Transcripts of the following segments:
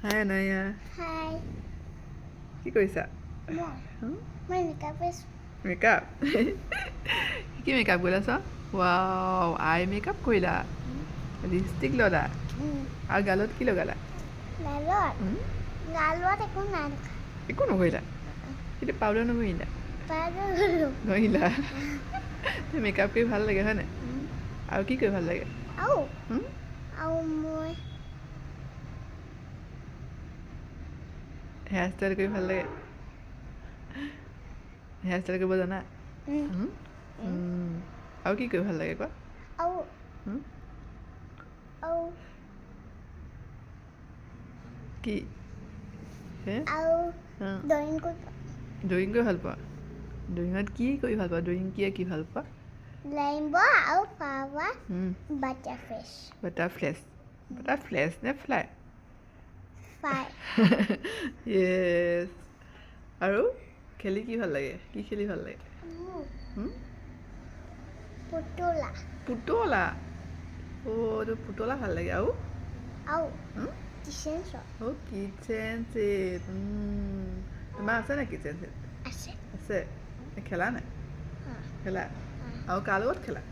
হাই অনয়া হাই কি কৰিছা মই মেকআপ মেকআপ কি মেকআপ কৰিলা চোৱা ৱাও আই মেকআপ কৰিলা লিপষ্টিক লগালা আৰু গালত কি লগালা গালত একো নাই একো নকৰিলা কিন্তু পাউডাৰ নকৰিলা পাউডাৰ নকৰিলা মেকআপ কৰি ভাল লাগে হয়নে আৰু কি কৰি ভাল লাগে আৰু মই হেয়াৰ ষ্টাইল কৰি ভাল লাগে হেয়াৰ ষ্টাইল কৰিব জানা আৰু কি কৰি ভাল লাগে কোৱা কি ড্ৰয়িং কৰি ভাল পোৱা ড্ৰয়িঙত কি কৰি ভাল পোৱা ড্ৰয়িং কি ভাল পোৱা ৰেইনবো আৰু ফ্লাৱাৰ বাটাৰফ্লেছ নে ফ্লাই য়েছ আৰু খেলি কি ভাল লাগে কি খেলি ভাল লাগে পুতলা অ' পুতলা ভাল লাগে আৰু কিচেন ছেট তোমাৰ আছে নে কিচেন ছেট আছে খেলা নাই খেলা আৰু কাৰ লগত খেলা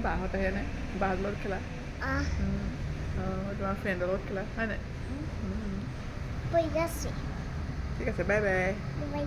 বাহঁত আহে নাই বাহঁতৰ লগত খেলা তোমাৰ ফ্ৰেণ্ডৰ লগত খেলা হয় নাই ঠিক আছে বাই বাই